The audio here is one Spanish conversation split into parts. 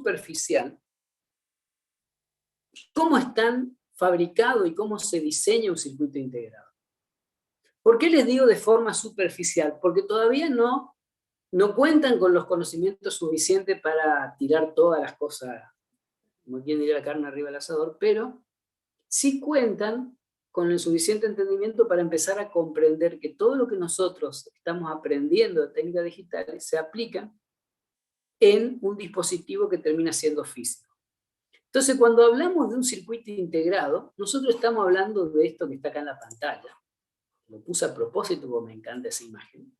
superficial cómo están fabricados y cómo se diseña un circuito integrado. ¿Por qué les digo de forma superficial? Porque todavía no cuentan con los conocimientos suficientes para tirar todas las cosas, como quien diría, la carne arriba del asador, pero sí cuentan con el suficiente entendimiento para empezar a comprender que todo lo que nosotros estamos aprendiendo de técnicas digitales se aplica en un dispositivo que termina siendo físico. Entonces, cuando hablamos de un circuito integrado, nosotros estamos hablando de esto que está acá en la pantalla. Lo puse a propósito porque me encanta esa imagen.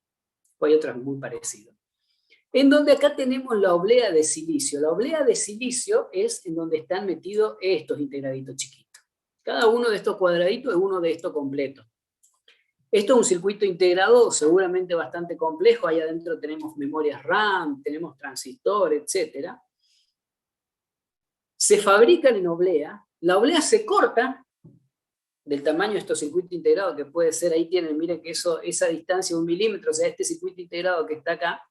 O hay otras muy parecidas. En donde acá tenemos la oblea de silicio. La oblea de silicio es en donde están metidos estos integraditos chiquitos. Cada uno de estos cuadraditos es uno de estos completos. Esto es un circuito integrado seguramente bastante complejo. Ahí adentro tenemos memorias RAM, tenemos transistores, etc. Se fabrican en oblea. La oblea se corta del tamaño de estos circuitos integrados, que puede ser, ahí tienen, miren que esa distancia de 1 milímetro, o sea, este circuito integrado que está acá,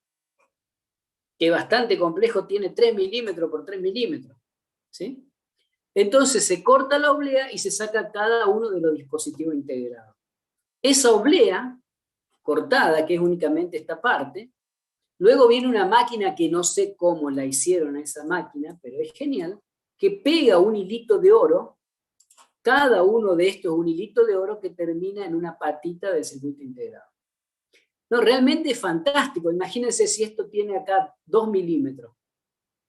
que es bastante complejo, tiene 3 milímetros por 3 milímetros. ¿Sí? Entonces se corta la oblea y se saca cada uno de los dispositivos integrados. Esa oblea cortada, que es únicamente esta parte, luego viene una máquina que no sé cómo la hicieron a esa máquina, pero es genial, que pega un hilito de oro. Cada uno de estos es un hilito de oro que termina en una patita del circuito integrado. No, realmente es fantástico. Imagínense si esto tiene acá 2 milímetros.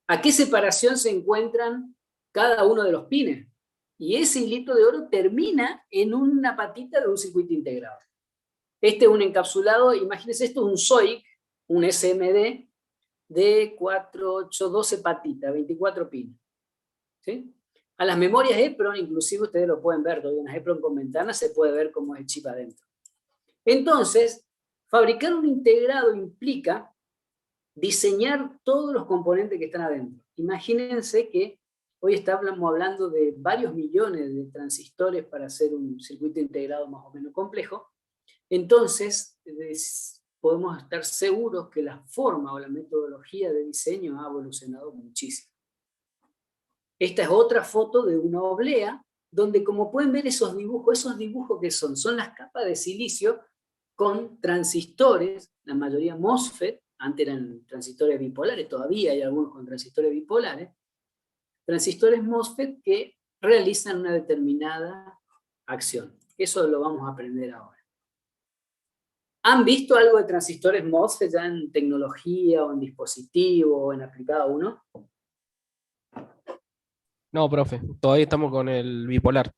¿A qué separación se encuentran cada uno de los pines? Y ese hilito de oro termina en una patita de un circuito integrado. Este es un encapsulado, imagínense, esto es un SOIC, un SMD de 4, 8, 12 patitas, 24 pines. ¿Sí? A las memorias EPROM, inclusive ustedes lo pueden ver, todavía en las EPROM con ventanas se puede ver cómo es el chip adentro. Entonces, fabricar un integrado implica diseñar todos los componentes que están adentro. Imagínense que hoy estamos hablando de varios millones de transistores para hacer un circuito integrado más o menos complejo. Entonces, podemos estar seguros que la forma o la metodología de diseño ha evolucionado muchísimo. Esta es otra foto de una oblea, donde como pueden ver esos dibujos que son las capas de silicio con transistores, la mayoría MOSFET, antes eran transistores bipolares, todavía hay algunos con transistores bipolares, transistores MOSFET que realizan una determinada acción. Eso lo vamos a aprender ahora. ¿Han visto algo de transistores MOSFET ya en tecnología o en dispositivo o en aplicado 1? No, profe, todavía estamos con el bipolar.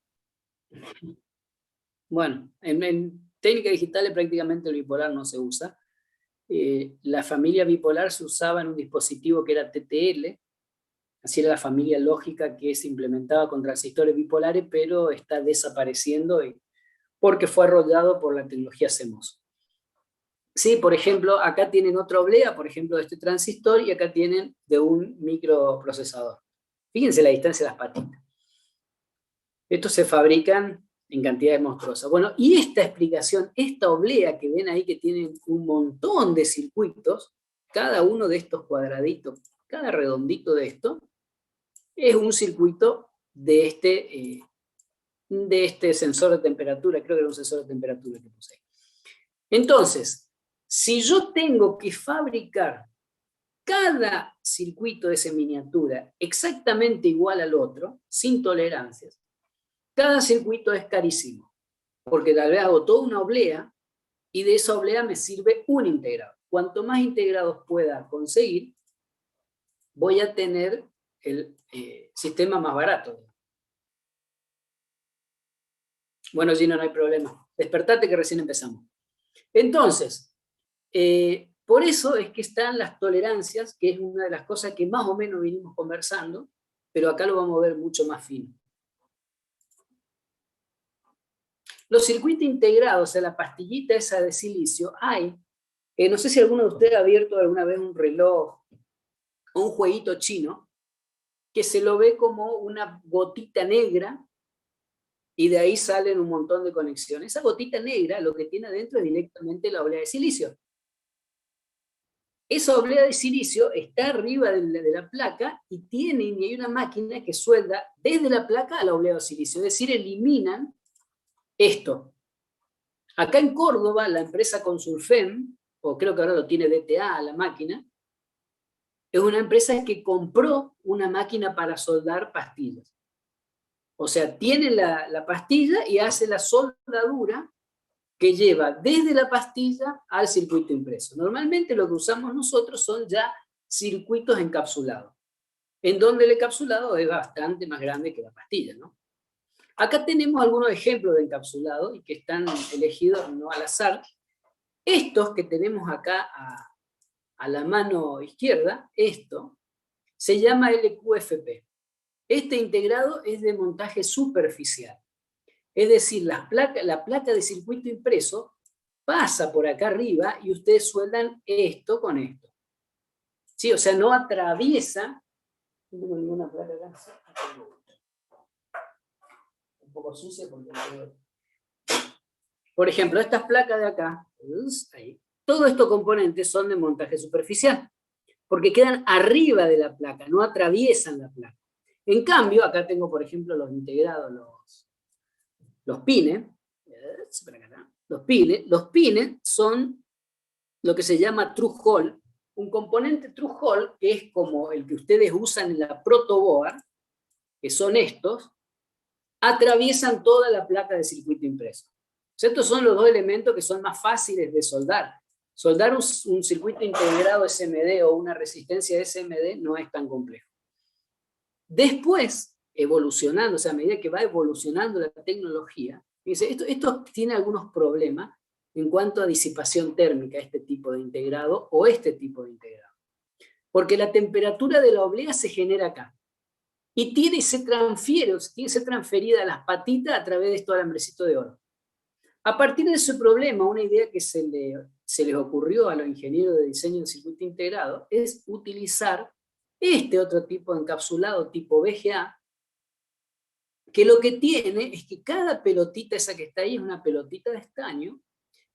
Bueno, en técnicas digitales prácticamente el bipolar no se usa. La familia bipolar se usaba en un dispositivo que era TTL, así era la familia lógica que se implementaba con transistores bipolares, pero está desapareciendo porque fue arrollado por la tecnología CMOS. Sí, por ejemplo, acá tienen otra oblea, por ejemplo, de este transistor, y acá tienen de un microprocesador. Fíjense la distancia de las patitas. Estos se fabrican en cantidades monstruosas. Bueno, y esta explicación, esta oblea que ven ahí que tienen un montón de circuitos, cada uno de estos cuadraditos, cada redondito de esto, es un circuito de este sensor de temperatura, creo que era un sensor de temperatura que puse ahí. Entonces, si yo tengo que fabricar cada circuito de esa miniatura exactamente igual al otro, sin tolerancias, cada circuito es carísimo, porque tal vez hago toda una oblea y de esa oblea me sirve un integrado. Cuanto más integrados pueda conseguir, voy a tener el sistema más barato. Bueno, Gino, no hay problema. Despertate que recién empezamos. Entonces, por eso es que están las tolerancias, que es una de las cosas que más o menos vinimos conversando, pero acá lo vamos a ver mucho más fino. Los circuitos integrados, o sea, la pastillita esa de silicio, hay, no sé si alguno de ustedes ha abierto alguna vez un reloj o un jueguito chino, que se lo ve como una gotita negra y de ahí salen un montón de conexiones. Esa gotita negra lo que tiene adentro es directamente la oblea de silicio. esa oblea de silicio está arriba de la placa y hay una máquina que suelda desde la placa a la oblea de silicio, es decir, eliminan esto. Acá en Córdoba, la empresa Consulfem, o creo que ahora lo tiene DTA la máquina, es una empresa que compró una máquina para soldar pastillas. O sea, tiene la pastilla y hace la soldadura que lleva desde la pastilla al circuito impreso. Normalmente lo que usamos nosotros son ya circuitos encapsulados, en donde el encapsulado es bastante más grande que la pastilla, ¿no? Acá tenemos algunos ejemplos de encapsulado y que están elegidos no al azar. Estos que tenemos acá a la mano izquierda, esto, se llama LQFP. Este integrado es de montaje superficial. Es decir, la placa de circuito impreso pasa por acá arriba y ustedes sueldan esto con esto. ¿Sí? O sea, no atraviesa. No tengo ninguna placa acá. Un poco sucia porque por ejemplo, estas placas de acá, ahí, todos estos componentes son de montaje superficial, porque quedan arriba de la placa, no atraviesan la placa. En cambio, acá tengo, por ejemplo, los integrados, los pines. Los pines son lo que se llama through hole, un componente through hole que es como el que ustedes usan en la protoboard, que son estos, atraviesan toda la placa de circuito impreso. Estos son los dos elementos que son más fáciles de soldar. Soldar un circuito integrado SMD o una resistencia SMD no es tan complejo. Después, evolucionando, o sea, a medida que va evolucionando la tecnología, esto tiene algunos problemas en cuanto a disipación térmica, este tipo de integrado o este tipo de integrado. Porque la temperatura de la oblea se genera acá. Y tiene que ser transferida a las patitas a través de estos alambrecitos de oro. A partir de ese problema, una idea que se les ocurrió a los ingenieros de diseño de circuito integrado es utilizar este otro tipo de encapsulado tipo VGA, que lo que tiene es que cada pelotita, esa que está ahí, es una pelotita de estaño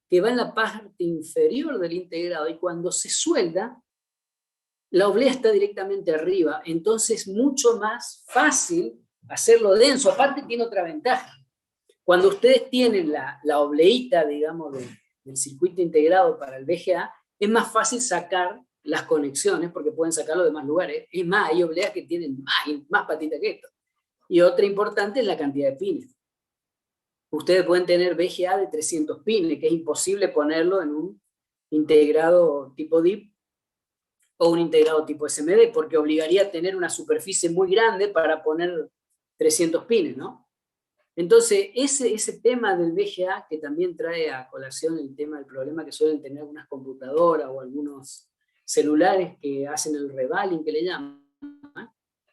que va en la parte inferior del integrado y cuando se suelda, la oblea está directamente arriba, entonces es mucho más fácil hacerlo denso. Aparte tiene otra ventaja. Cuando ustedes tienen la obleíta, digamos, del circuito integrado para el VGA, es más fácil sacar las conexiones porque pueden sacarlo de más lugares. Es más, hay obleas que tienen más patitas que esto. Y otra importante es la cantidad de pines. Ustedes pueden tener VGA de 300 pines, que es imposible ponerlo en un integrado tipo DIP o un integrado tipo SMD, porque obligaría a tener una superficie muy grande para poner 300 pines, ¿no? Entonces, ese tema del VGA, que también trae a colación el tema del problema que suelen tener algunas computadoras o algunos celulares que hacen el revaling, que le llaman,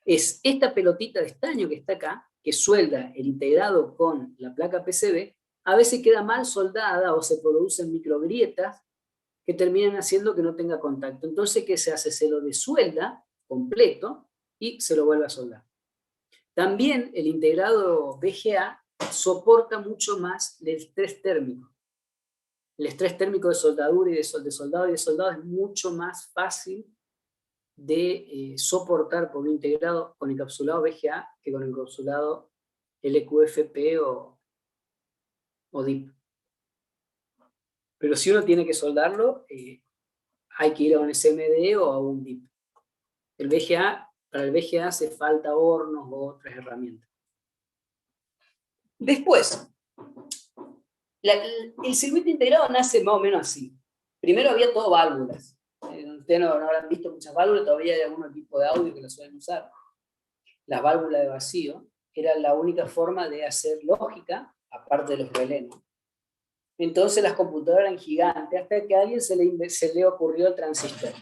es esta pelotita de estaño que está acá, que suelda el integrado con la placa PCB, a veces queda mal soldada o se producen microgrietas que terminan haciendo que no tenga contacto. Entonces, ¿qué se hace? Se lo desuelda completo y se lo vuelve a soldar. También el integrado VGA soporta mucho más el estrés térmico. El estrés térmico de soldadura y de soldado es mucho más fácil de soportar por un integrado con encapsulado VGA que con encapsulado LQFP o DIP. Pero si uno tiene que soldarlo, hay que ir a un SMD o a un DIP. Para el VGA hace falta hornos o otras herramientas. Después, el circuito integrado nace más o menos así. Primero había todo válvulas. Ustedes no habrán visto muchas válvulas, todavía hay algún tipo de audio que las suelen usar. Las válvulas de vacío eran la única forma de hacer lógica, aparte de los relés. Entonces las computadoras eran gigantes, hasta que a alguien se le ocurrió el transistor.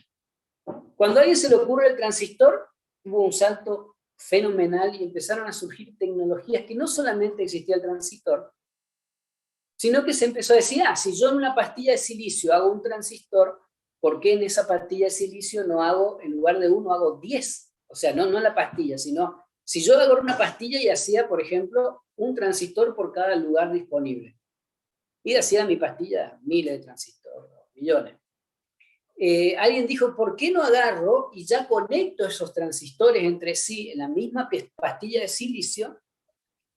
Cuando a alguien se le ocurre el transistor, hubo un salto fenomenal y empezaron a surgir tecnologías que no solamente existía el transistor, sino que se empezó a decir, si yo en una pastilla de silicio hago un transistor, ¿por qué en esa pastilla de silicio no hago, en lugar de uno, hago 10? O sea, no la pastilla, sino, si yo agarro una pastilla y hacía, por ejemplo, un transistor por cada lugar disponible. Y hacía mi pastilla miles de transistores, millones. alguien dijo, ¿por qué no agarro y ya conecto esos transistores entre sí en la misma pastilla de silicio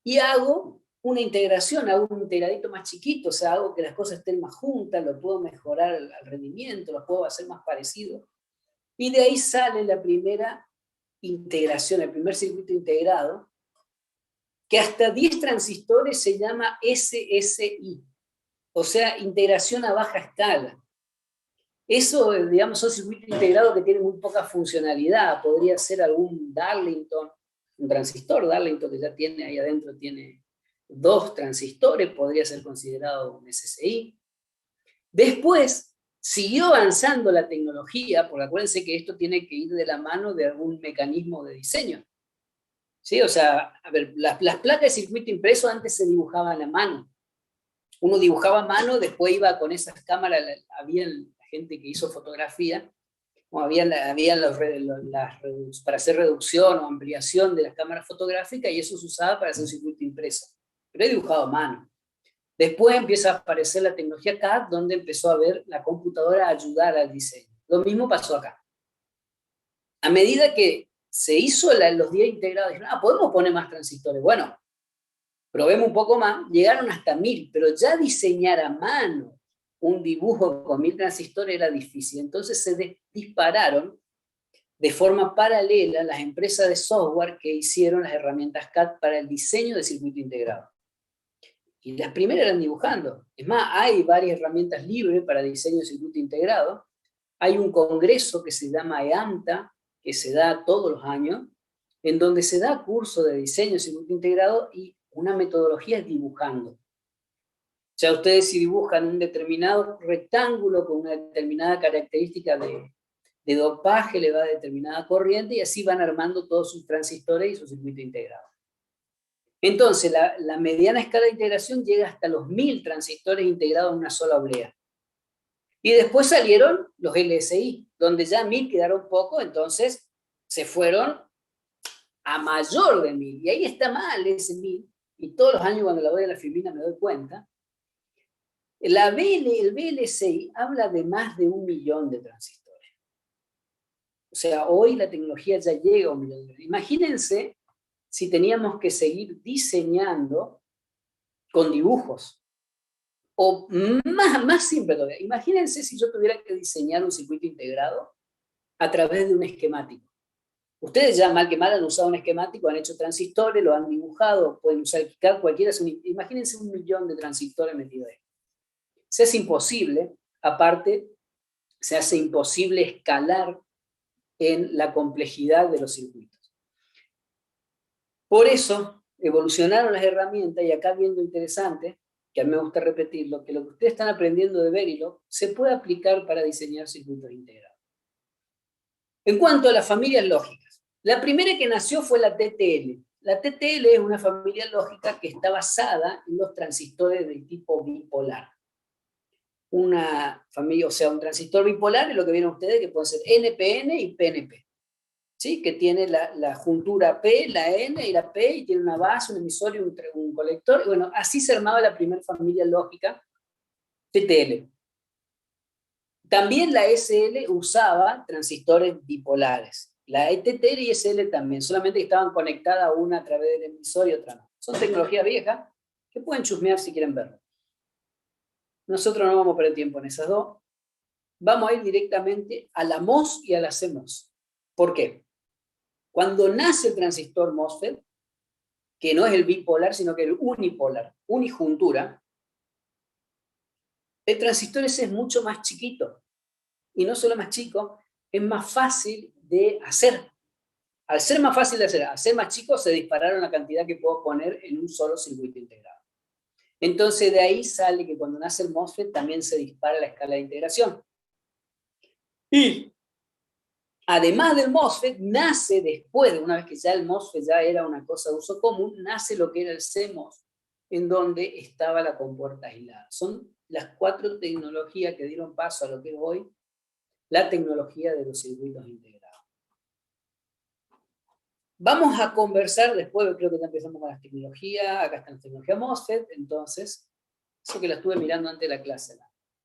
y hago una integración, hago un integradito más chiquito, o sea, hago que las cosas estén más juntas, lo puedo mejorar al rendimiento, lo puedo hacer más parecido. Y de ahí sale la primera integración, el primer circuito integrado, que hasta 10 transistores se llama SSI, o sea, integración a baja escala. Eso, digamos, son circuitos integrados que tienen muy poca funcionalidad. Podría ser algún Darlington, un transistor Darlington que ya tiene ahí adentro, tiene 2 transistores, podría ser considerado un SSI. Después, siguió avanzando la tecnología, porque acuérdense que esto tiene que ir de la mano de algún mecanismo de diseño. ¿Sí? O sea, a ver, las placas de circuito impreso antes se dibujaban a mano. Uno dibujaba a mano, después iba con esas cámaras, había gente que hizo fotografía, o había para hacer reducción o ampliación de las cámaras fotográficas, y eso se usaba para hacer un circuito impreso. Pero he dibujado a mano. Después empieza a aparecer la tecnología CAD, donde empezó a ver la computadora a ayudar al diseño. Lo mismo pasó acá. A medida que se hizo los 10 integrados, dijeron, podemos poner más transistores. Bueno, probemos un poco más, llegaron hasta 1000, pero ya diseñar a mano un dibujo con 1000 transistores era difícil. Entonces se dispararon de forma paralela las empresas de software que hicieron las herramientas CAD para el diseño de circuito integrado. Y las primeras eran dibujando. Es más, hay varias herramientas libres para diseño de circuito integrado. Hay un congreso que se llama EAMTA, que se da todos los años, en donde se da curso de diseño de circuito integrado y una metodología es dibujando. O sea, ustedes si dibujan un determinado rectángulo con una determinada característica de dopaje, le va a determinada corriente y así van armando todos sus transistores y su circuito integrado. Entonces, la mediana escala de integración llega hasta los 1000 transistores integrados en una sola oblea. Y después salieron los LSI, donde ya 1000 quedaron poco, entonces se fueron a mayor de 1000. Y ahí está mal ese 1000. Y todos los años cuando la doy a la filmina me doy cuenta. El VLSI habla de más de 1 millón de transistores. O sea, hoy la tecnología ya llega a 1 millón de transistores. Imagínense si teníamos que seguir diseñando con dibujos. O más simple todavía. Imagínense si yo tuviera que diseñar un circuito integrado a través de un esquemático. Ustedes ya mal que mal han usado un esquemático, han hecho transistores, lo han dibujado, pueden usar el KiCad, cualquiera. Imagínense 1 millón de transistores metidos ahí. Se hace imposible, aparte, se hace imposible escalar en la complejidad de los circuitos. Por eso evolucionaron las herramientas, y acá viendo interesante, que a mí me gusta repetirlo, que lo que ustedes están aprendiendo de Verilog se puede aplicar para diseñar circuitos integrados. En cuanto a las familias lógicas, la primera que nació fue la TTL. La TTL es una familia lógica que está basada en los transistores del tipo bipolar. Una familia, o sea, un transistor bipolar es lo que vieron ustedes, que puede ser NPN y PNP. ¿Sí? Que tiene la juntura P, la N y la P, y tiene una base, un emisor y un colector. Y bueno, así se armaba la primera familia lógica TTL. También la SL usaba transistores bipolares. La TTL y SL también, solamente que estaban conectadas una a través del emisor y otra no. Son tecnologías viejas que pueden chusmear si quieren verlo. Nosotros no vamos a perder tiempo en esas dos. Vamos a ir directamente a la MOS y a la CMOS. ¿Por qué? Cuando nace el transistor MOSFET, que no es el bipolar, sino que el unipolar, unijuntura, el transistor ese es mucho más chiquito. Y no solo más chico, es más fácil de hacer. Al ser más fácil de hacer, al ser más chico, se dispararon la cantidad que puedo poner en un solo circuito integrado. Entonces de ahí sale que cuando nace el MOSFET también se dispara la escala de integración. Y además del MOSFET, nace después, una vez que ya el MOSFET ya era una cosa de uso común, nace lo que era el CMOS, en donde estaba la compuerta aislada. Son las 4 tecnologías que dieron paso a lo que es hoy la tecnología de los circuitos integrados. Vamos a conversar después, creo que ya empezamos con las tecnologías, acá está la tecnología MOSFET, entonces, eso que la estuve mirando antes de la clase,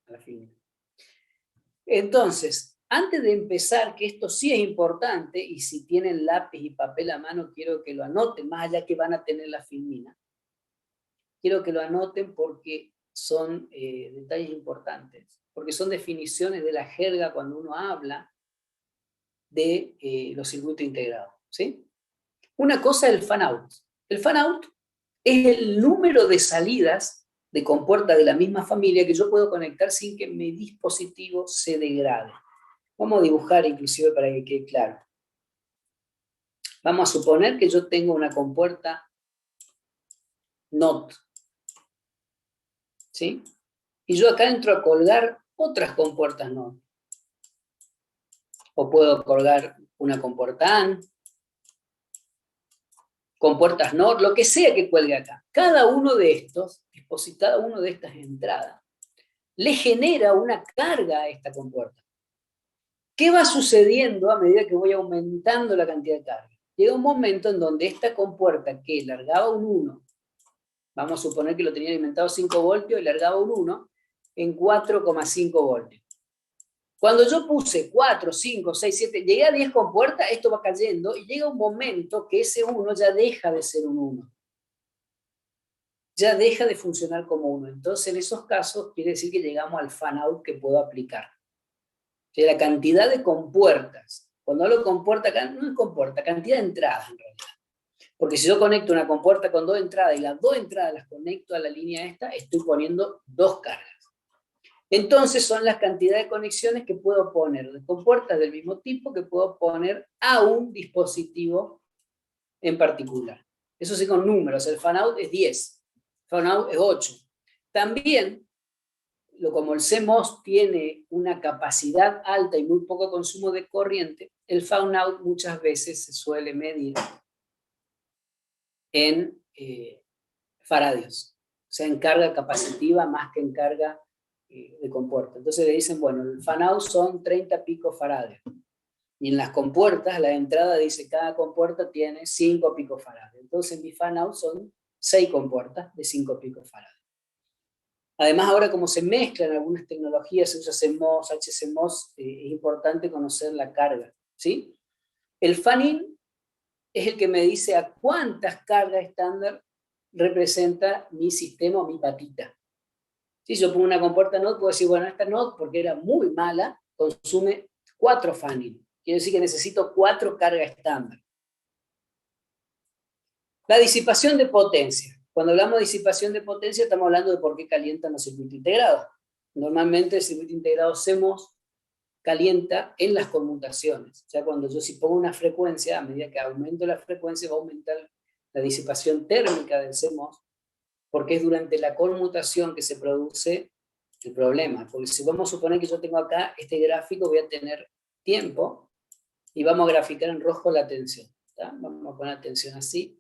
a la fin. Entonces, antes de empezar, que esto sí es importante, y si tienen lápiz y papel a mano, quiero que lo anoten, más allá que van a tener la filmina. Quiero que lo anoten porque son detalles importantes, porque son definiciones de la jerga cuando uno habla de los circuitos integrados, ¿sí? Una cosa es el fan-out. El fan-out es el número de salidas de compuertas de la misma familia que yo puedo conectar sin que mi dispositivo se degrade. Vamos a dibujar inclusive para que quede claro. Vamos a suponer que yo tengo una compuerta NOT, ¿sí? Y yo acá entro a colgar otras compuertas NOT. O puedo colgar una compuerta AND, compuertas NOT, lo que sea que cuelgue acá. Cada uno de estos, cada una de estas entradas, le genera una carga a esta compuerta. ¿Qué va sucediendo a medida que voy aumentando la cantidad de carga? Llega un momento en donde esta compuerta que largaba un 1, vamos a suponer que lo tenía alimentado 5 voltios y largaba un 1 en 4,5 voltios. Cuando yo puse 4, 5, 6, 7, llegué a 10 compuertas, esto va cayendo y llega un momento que ese 1 ya deja de ser un 1. Ya deja de funcionar como 1. Entonces, en esos casos, quiere decir que llegamos al fan-out que puedo aplicar. O sea, la cantidad de compuertas. Cuando hablo de compuerta, acá no es compuerta, cantidad de entradas en realidad. Porque si yo conecto una compuerta con 2 entradas y las 2 entradas las conecto a la línea esta, estoy poniendo 2 cargas. Entonces son las cantidades de conexiones que puedo poner de compuertas del mismo tipo que puedo poner a un dispositivo en particular. Eso sí con números, el fan-out es 10, fan-out es 8. También, como el CMOS tiene una capacidad alta y muy poco consumo de corriente, el fan-out muchas veces se suele medir en faradios, o sea, en carga capacitiva más que en carga de compuerta. Entonces le dicen, bueno, el fan-out son 30 picofarads. Y en las compuertas, la entrada dice, cada compuerta tiene 5 picofarads. Entonces mi fan-out son 6 compuertas de 5 picofarads. Además, ahora como se mezclan algunas tecnologías, se usa CMOS, HCMOS, es importante conocer la carga, ¿sí? El fan-in es el que me dice a cuántas cargas estándar representa mi sistema o mi patita. Si yo pongo una compuerta NOT, puedo decir, bueno, esta NOT, porque era muy mala, consume 4 fan-in. Quiere decir que necesito 4 cargas estándar. La disipación de potencia. Cuando hablamos de disipación de potencia, estamos hablando de por qué calientan los circuitos integrados. Normalmente el circuito integrado CMOS calienta en las conmutaciones. O sea, cuando yo si pongo una frecuencia, a medida que aumento la frecuencia, va a aumentar la disipación térmica del CMOS, porque es durante la conmutación que se produce el problema. Porque si vamos a suponer que yo tengo acá este gráfico, voy a tener tiempo, y vamos a graficar en rojo la tensión. ¿Tá? Vamos a poner la tensión así.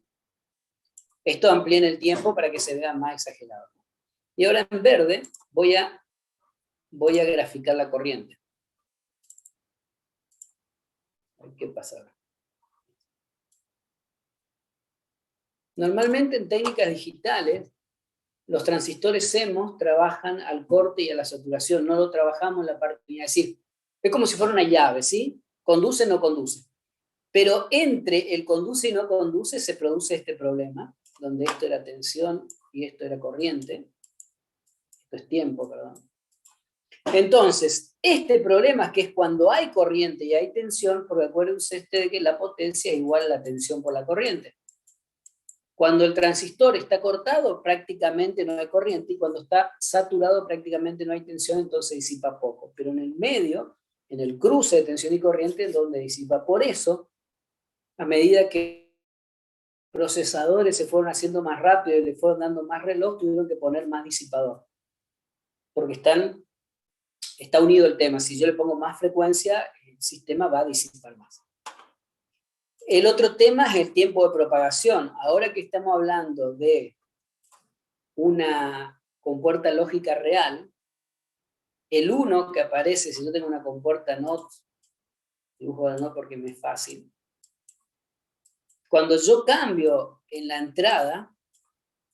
Esto amplía en el tiempo para que se vea más exagerado. Y ahora en verde voy a graficar la corriente. ¿Qué pasa ahora? Normalmente en técnicas digitales, los transistores CMOS trabajan al corte y a la saturación, no lo trabajamos en la parte, es decir, es como si fuera una llave, ¿sí? Conduce o no conduce. Pero entre el conduce y no conduce se produce este problema, donde esto era tensión y esto era corriente. Esto es tiempo, perdón. Entonces, este problema es que es cuando hay corriente y hay tensión, porque acuérdense de que la potencia es igual a la tensión por la corriente. Cuando el transistor está cortado, prácticamente no hay corriente, y cuando está saturado, prácticamente no hay tensión, entonces disipa poco. Pero en el medio, en el cruce de tensión y corriente, es donde disipa. Por eso, a medida que procesadores se fueron haciendo más rápido y le fueron dando más reloj, tuvieron que poner más disipador. Porque está unido el tema. Si yo le pongo más frecuencia, el sistema va a disipar más. El otro tema es el tiempo de propagación. Ahora que estamos hablando de una compuerta lógica real, el 1 que aparece, si yo tengo una compuerta NOT, dibujo la NOT porque me es fácil, cuando yo cambio en la entrada,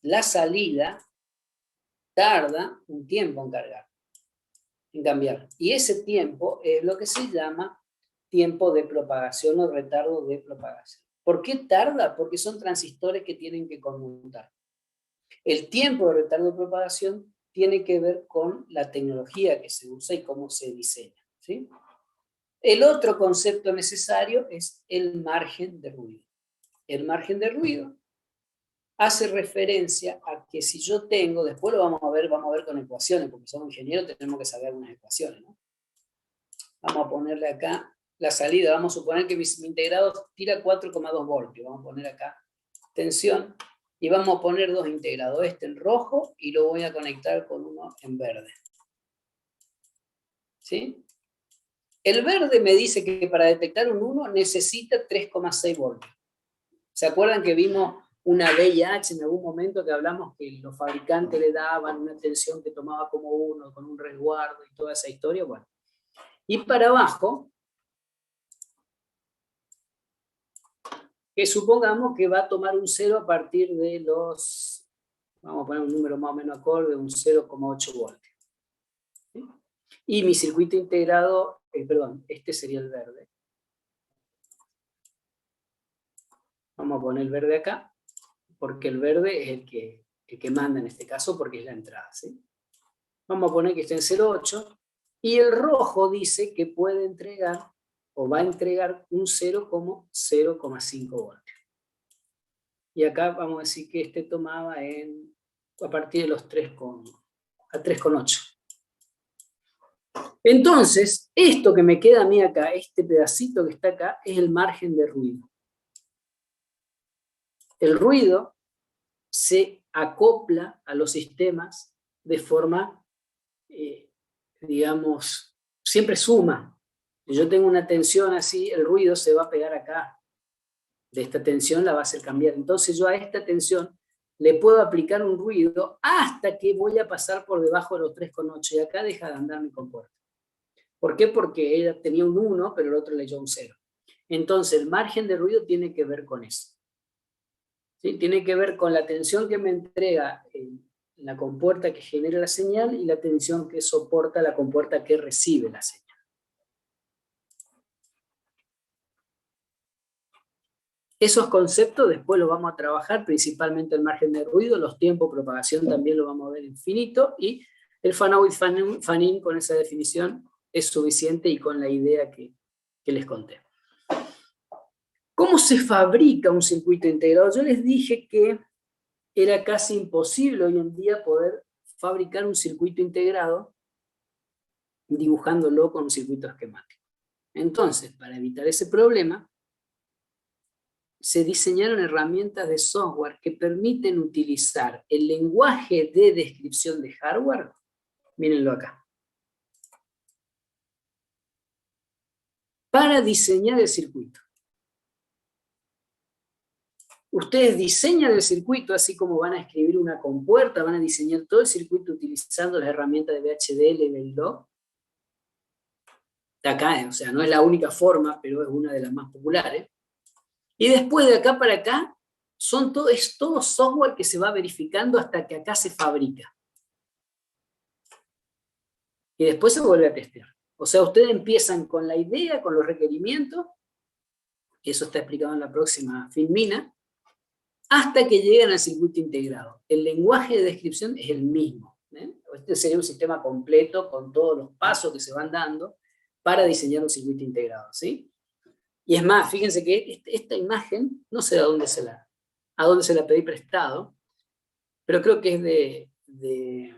la salida tarda un tiempo en cargar. en cambiar. Y ese tiempo es lo que se llama tiempo de propagación o retardo de propagación. ¿Por qué tarda? Porque son transistores que tienen que conmutar. El tiempo de retardo de propagación tiene que ver con la tecnología que se usa y cómo se diseña, ¿sí? El otro concepto necesario es el margen de ruido. El margen de ruido hace referencia a que si yo tengo, después lo vamos a ver con ecuaciones, porque somos ingenieros, tenemos que saber algunas ecuaciones, ¿no? Vamos a ponerle acá la salida, vamos a suponer que mi integrado tira 4,2 voltios, vamos a poner acá tensión, y vamos a poner dos integrados, este en rojo, y lo voy a conectar con uno en verde. ¿Sí? El verde me dice que para detectar un 1 necesita 3,6 voltios. ¿Se acuerdan que vimos una VIH en algún momento que hablamos que los fabricantes le daban una tensión que tomaba como 1, con un resguardo y toda esa historia? Bueno. Y para abajo, que supongamos que va a tomar un 0 a partir de los, vamos a poner un número más o menos acorde, un 0,8 voltios. ¿Sí? Y mi circuito integrado, perdón, este sería el verde. Vamos a poner el verde acá, porque el verde es el que manda en este caso, porque es la entrada, ¿sí? Vamos a poner que está en 0,8, y el rojo dice que puede entregar, o va a entregar un 0,5 voltios. Y acá vamos a decir que este tomaba a partir de los 3,8. Entonces, esto que me queda a mí acá, este pedacito que está acá, es el margen de ruido. El ruido se acopla a los sistemas de forma, digamos, siempre suma. Si yo tengo una tensión así, el ruido se va a pegar acá. De esta tensión la va a hacer cambiar. Entonces yo a esta tensión le puedo aplicar un ruido hasta que voy a pasar por debajo de los 3,8 y acá deja de andar mi compuerta. ¿Por qué? Porque ella tenía un 1, pero el otro leyó un 0. Entonces el margen de ruido tiene que ver con eso. ¿Sí? Tiene que ver con la tensión que me entrega la compuerta que genera la señal y la tensión que soporta la compuerta que recibe la señal. Esos conceptos después los vamos a trabajar, principalmente el margen de ruido, los tiempos de propagación también lo vamos a ver infinito, y el fan-out y fan-in con esa definición es suficiente y con la idea que les conté. ¿Cómo se fabrica un circuito integrado? Yo les dije que era casi imposible hoy en día poder fabricar un circuito integrado dibujándolo con un circuito esquemático. Entonces, para evitar ese problema, se diseñaron herramientas de software que permiten utilizar el lenguaje de descripción de hardware. Mírenlo acá. Para diseñar el circuito. Ustedes diseñan el circuito así como van a escribir una compuerta, van a diseñar todo el circuito utilizando las herramientas de VHDL y Verilog. Acá, o sea, no es la única forma, pero es una de las más populares. Y después de acá para acá, es todo software que se va verificando hasta que acá se fabrica. Y después se vuelve a testear. O sea, ustedes empiezan con la idea, con los requerimientos, y eso está explicado en la próxima Filmina, hasta que llegan al circuito integrado. El lenguaje de descripción es el mismo. Este sería un sistema completo con todos los pasos que se van dando para diseñar un circuito integrado, ¿sí? Y es más, fíjense que esta imagen, no sé a dónde se la pedí prestado, pero creo que es de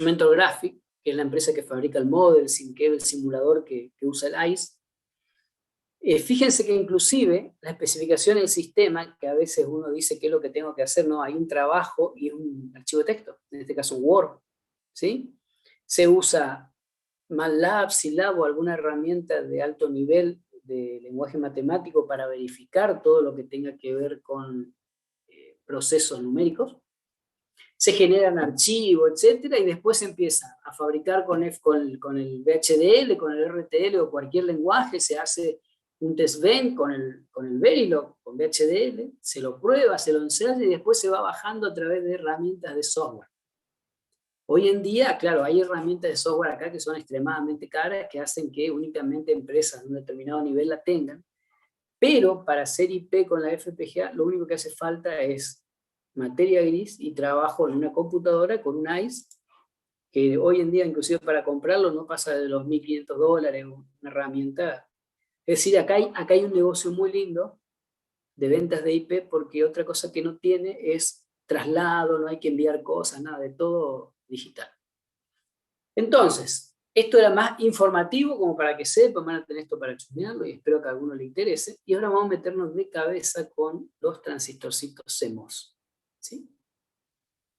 Mentor Graphic, que es la empresa que fabrica el model, que es el simulador que usa el ICE. Fíjense que inclusive la especificación del sistema, que a veces uno dice qué es lo que tengo que hacer, no, hay un trabajo y es un archivo de texto, en este caso Word, ¿sí? Se usa MATLAB, Scilab o alguna herramienta de alto nivel de lenguaje matemático para verificar todo lo que tenga que ver con procesos numéricos. Se generan archivos, etcétera, y después se empieza a fabricar con el VHDL, con el RTL o cualquier lenguaje, se hace un test bench con el Verilog, con VHDL, se lo prueba, se lo ensaya y después se va bajando a través de herramientas de software. Hoy en día, claro, hay herramientas de software acá que son extremadamente caras, que hacen que únicamente empresas de un determinado nivel la tengan, pero para hacer IP con la FPGA, lo único que hace falta es materia gris y trabajo en una computadora con un ICE, que hoy en día, inclusive para comprarlo, no pasa de los $1.500, una herramienta. Es decir, acá hay un negocio muy lindo de ventas de IP, porque otra cosa que no tiene es traslado, no hay que enviar cosas, nada, de todo digital. Entonces, esto era más informativo, como para que sepan, van a tener esto para chusmearlo, y espero que a alguno le interese. Y ahora vamos a meternos de cabeza con los transistorcitos CMOS. ¿Sí?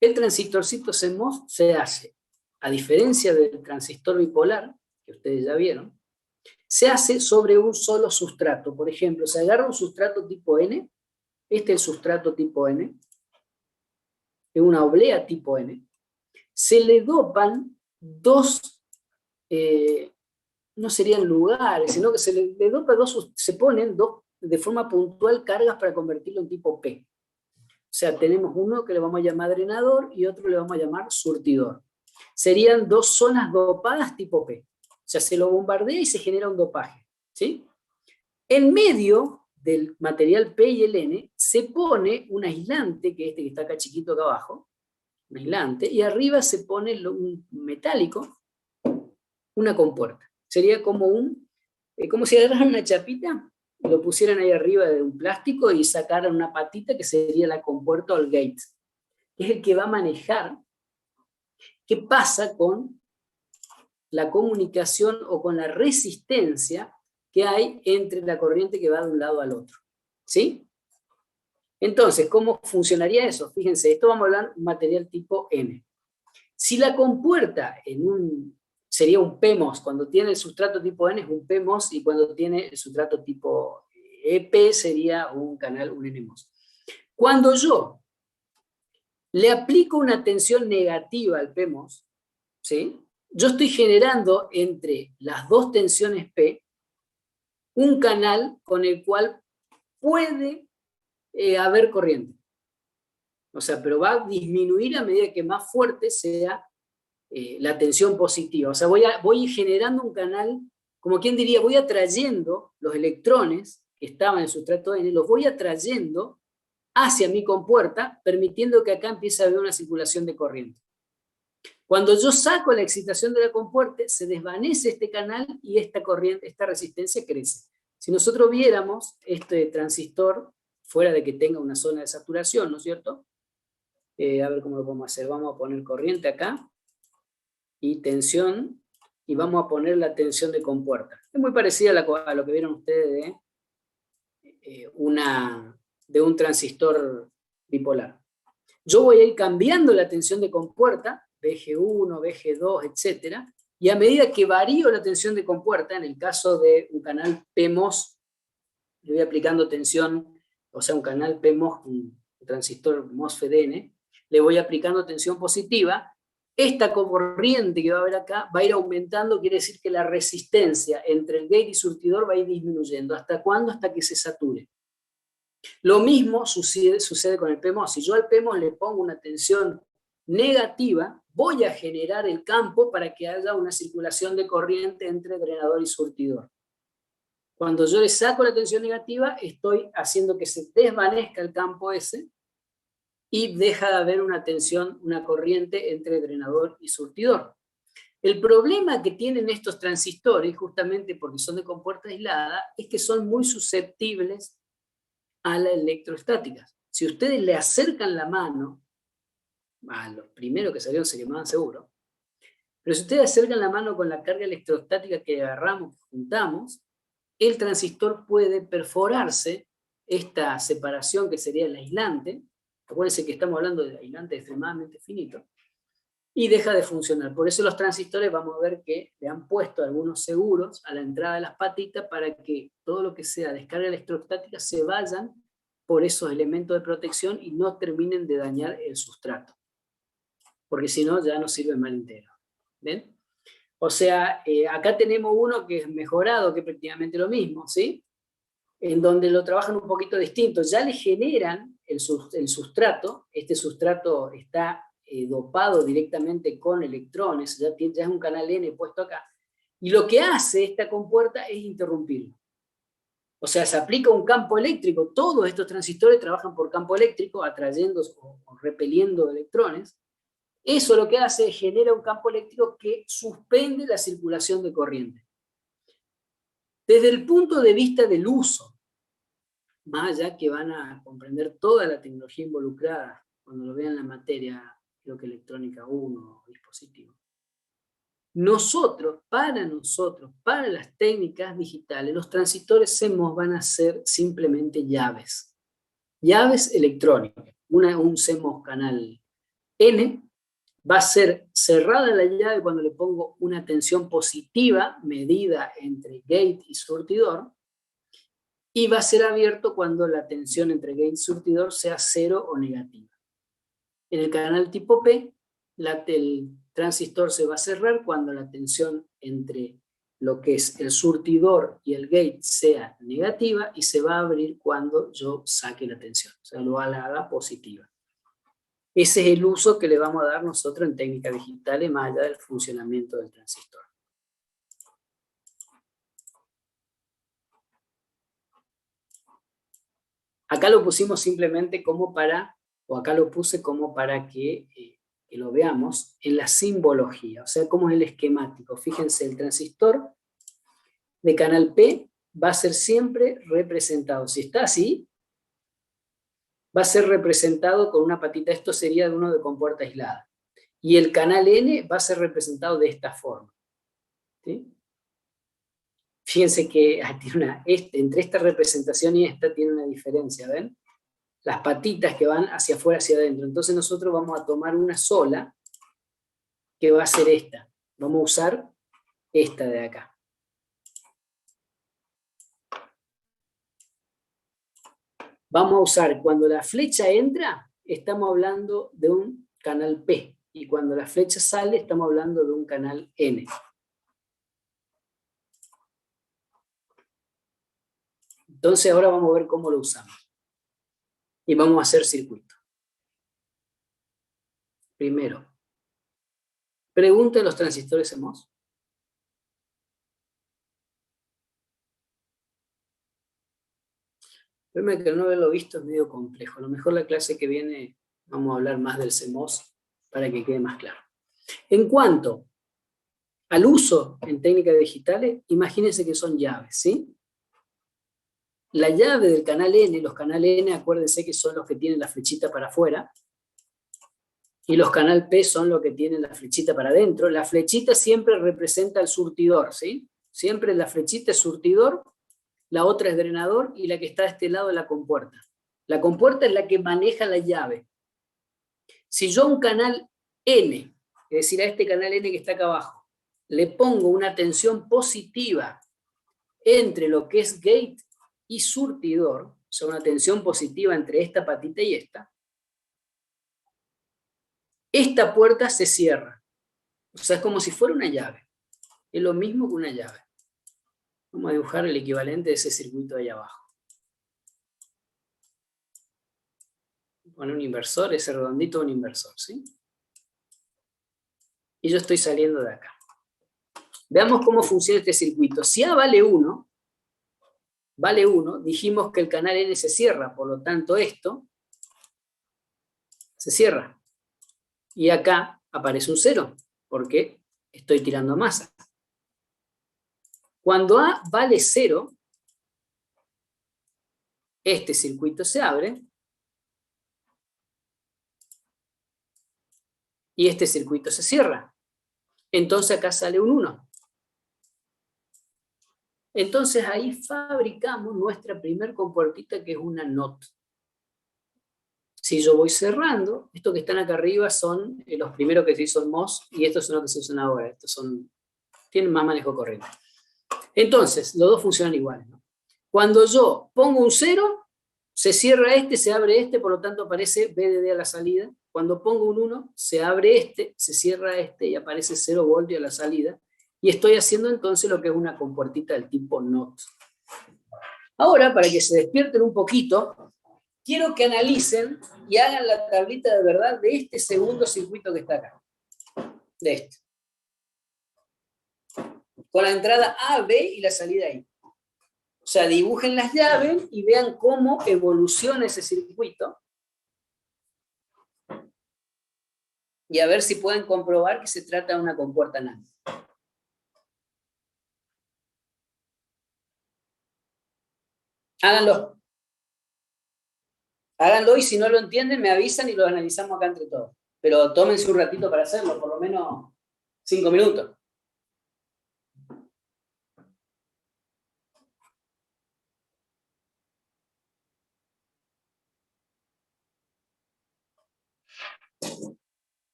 El transistorcito CMOS se hace, a diferencia del transistor bipolar, que ustedes ya vieron, se hace sobre un solo sustrato. Por ejemplo, se agarra un sustrato tipo N, este es el sustrato tipo N, es una oblea tipo N, se le dopan dos, no serían lugares, sino que se le dopa se ponen dos, de forma puntual, cargas para convertirlo en tipo P. O sea, tenemos uno que le vamos a llamar drenador y otro le vamos a llamar surtidor. Serían dos zonas dopadas tipo P. O sea, se lo bombardea y se genera un dopaje. ¿Sí? En medio del material P y el N se pone un aislante, que que está acá chiquito acá abajo, un aislante, y arriba se pone un metálico, una compuerta. Sería como como si agarraran una chapita, lo pusieran ahí arriba de un plástico y sacaran una patita que sería la compuerta o el gate, que es el que va a manejar qué pasa con la comunicación o con la resistencia que hay entre la corriente que va de un lado al otro. ¿Sí? Entonces, ¿cómo funcionaría eso? Fíjense, esto vamos a hablar de un material tipo N. Si la compuerta sería un PMOS, cuando tiene el sustrato tipo N es un PMOS, y cuando tiene el sustrato tipo EP sería un canal, un NMOS. Cuando yo le aplico una tensión negativa al PMOS, ¿sí? Yo estoy generando entre las dos tensiones P un canal con el cual puede haber corriente. O sea, pero va a disminuir a medida que más fuerte sea la tensión positiva. O sea, voy generando un canal, como quien diría, voy atrayendo los electrones que estaban en el sustrato N, los voy atrayendo hacia mi compuerta, permitiendo que acá empiece a haber una circulación de corriente. Cuando yo saco la excitación de la compuerta, se desvanece este canal y esta corriente, esta resistencia crece. Si nosotros viéramos este transistor, fuera de que tenga una zona de saturación, ¿no es cierto? A ver cómo lo podemos hacer. Vamos a poner corriente acá y tensión, y vamos a poner la tensión de compuerta. Es muy parecida a lo que vieron ustedes de un transistor bipolar. Yo voy a ir cambiando la tensión de compuerta, BG1, BG2, etc. Y a medida que varío la tensión de compuerta, en el caso de un canal PMOS, le voy aplicando tensión, o sea, un canal PMOS, un transistor MOSFET-N, le voy aplicando tensión positiva. Esta corriente que va a haber acá va a ir aumentando, quiere decir que la resistencia entre el gate y surtidor va a ir disminuyendo. ¿Hasta cuándo? Hasta que se sature. Lo mismo sucede con el PMOS. Si yo al PMOS le pongo una tensión negativa, voy a generar el campo para que haya una circulación de corriente entre drenador y surtidor. Cuando yo le saco la tensión negativa, estoy haciendo que se desvanezca el campo ese y deja de haber una tensión, una corriente entre drenador y surtidor. El problema que tienen estos transistores, justamente porque son de compuerta aislada, es que son muy susceptibles a la electrostática. Si ustedes le acercan la mano, a los primeros que salieron se quemaban seguro, pero si ustedes acercan la mano con la carga electrostática que agarramos, que juntamos, el transistor puede perforarse esta separación que sería el aislante. Acuérdense que estamos hablando de aislante extremadamente finito, y deja de funcionar. Por eso los transistores, vamos a ver que le han puesto algunos seguros a la entrada de las patitas para que todo lo que sea descarga electrostática se vayan por esos elementos de protección y no terminen de dañar el sustrato. Porque si no, ya no sirve mal entero. ¿Ven? O sea, acá tenemos uno que es mejorado, que es prácticamente lo mismo, ¿sí? En donde lo trabajan un poquito distinto. Ya le generan el sustrato, este sustrato está dopado directamente con electrones, ya es un canal N puesto acá, y lo que hace esta compuerta es interrumpirlo. O sea, se aplica un campo eléctrico, todos estos transistores trabajan por campo eléctrico, atrayendo o repeliendo electrones. Eso lo que hace es genera un campo eléctrico que suspende la circulación de corriente. Desde el punto de vista del uso, más allá que van a comprender toda la tecnología involucrada, cuando lo vean en la materia, creo que electrónica 1, dispositivo. Para las técnicas digitales, los transistores CMOS van a ser simplemente llaves. Llaves electrónicas. Un CMOS canal N va a ser cerrada la llave cuando le pongo una tensión positiva medida entre gate y surtidor, y va a ser abierto cuando la tensión entre gate y surtidor sea cero o negativa. En el canal tipo P, el transistor se va a cerrar cuando la tensión entre lo que es el surtidor y el gate sea negativa, y se va a abrir cuando yo saque la tensión, o sea, lo haga positiva. Ese es el uso que le vamos a dar nosotros en técnicas digitales, más allá del funcionamiento del transistor. Acá lo pusimos simplemente como para, o acá lo puse como para que lo veamos en la simbología, o sea, cómo es el esquemático. Fíjense, el transistor de canal P va a ser siempre representado. Si está así, va a ser representado con una patita. Esto sería de uno de compuerta aislada. Y el canal N va a ser representado de esta forma. ¿Sí? Fíjense que entre esta representación y esta tiene una diferencia, ¿ven? Las patitas que van hacia afuera, hacia adentro. Entonces nosotros vamos a tomar una sola, que va a ser esta. Vamos a usar esta de acá. Vamos a usar, cuando la flecha entra, estamos hablando de un canal P, y cuando la flecha sale, estamos hablando de un canal N. Entonces ahora vamos a ver cómo lo usamos. Y vamos a hacer circuito. Primero, pregunta de los transistores CMOS. Primero, que no haberlo visto es medio complejo. A lo mejor la clase que viene vamos a hablar más del CMOS para que quede más claro. En cuanto al uso en técnicas digitales, imagínense que son llaves, ¿sí? La llave del canal N, los canales N, acuérdense que son los que tienen la flechita para afuera, y los canal P son los que tienen la flechita para adentro. La flechita siempre representa el surtidor, ¿sí? Siempre la flechita es surtidor, la otra es drenador, y la que está a este lado es la compuerta. La compuerta es la que maneja la llave. Si yo a un canal N, es decir, a este canal N que está acá abajo, le pongo una tensión positiva entre lo que es gate y surtidor, o sea, una tensión positiva entre esta patita y esta puerta se cierra. O sea, es como si fuera una llave. Es lo mismo que una llave. Vamos a dibujar el equivalente de ese circuito de ahí abajo. Poner un inversor, ese redondito un inversor, ¿sí? Y yo estoy saliendo de acá. Veamos cómo funciona este circuito. Si A vale 1, dijimos que el canal N se cierra, por lo tanto esto se cierra. Y acá aparece un 0, porque estoy tirando masa. Cuando A vale 0, este circuito se abre, y este circuito se cierra. Entonces acá sale un 1. Entonces ahí fabricamos nuestra primer compuertita, que es una NOT. Si yo voy cerrando, estos que están acá arriba son los primeros que se hizo en MOS, y estos son los que se usan ahora. Estos tienen más manejo corriente. Entonces, los dos funcionan iguales, ¿no? Cuando yo pongo un 0, se cierra este, se abre este, por lo tanto aparece VDD a la salida. Cuando pongo un 1, se abre este, se cierra este y aparece 0 voltios a la salida. Y estoy haciendo entonces lo que es una compuertita del tipo NOT. Ahora, para que se despierten un poquito, quiero que analicen y hagan la tablita de verdad de este segundo circuito que está acá. De este. Con la entrada A, B y la salida I. O sea, dibujen las llaves y vean cómo evoluciona ese circuito. Y a ver si pueden comprobar que se trata de una compuerta NAND. Háganlo. Háganlo y si no lo entienden me avisan y lo analizamos acá entre todos. Pero tómense un ratito para hacerlo, por lo menos 5 minutos.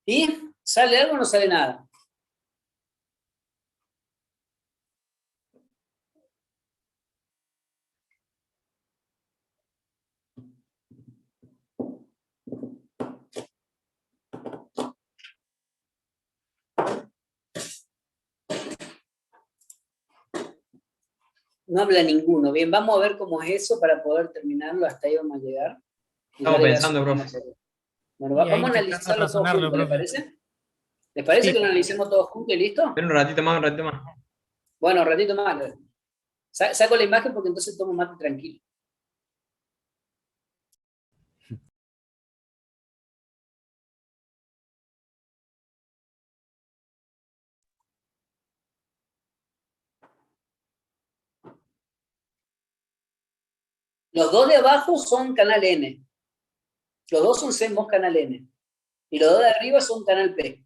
¿Y sale algo o no sale nada? No habla ninguno. Bien, vamos a ver cómo es eso para poder terminarlo. Hasta ahí vamos a llegar. Estamos pensando, profe. Bueno, Y ahí vamos a intentando analizarlo todos razonarlo, juntos, ¿les profe. parece? ¿Les parece Sí. que lo analicemos todos juntos y listo? Ven un ratito más, un ratito más. Bueno, un ratito más. Saco la imagen porque entonces tomo mate tranquilo. Los dos de abajo son canal N. Los dos son CMOS canal N. Y los dos de arriba son canal P.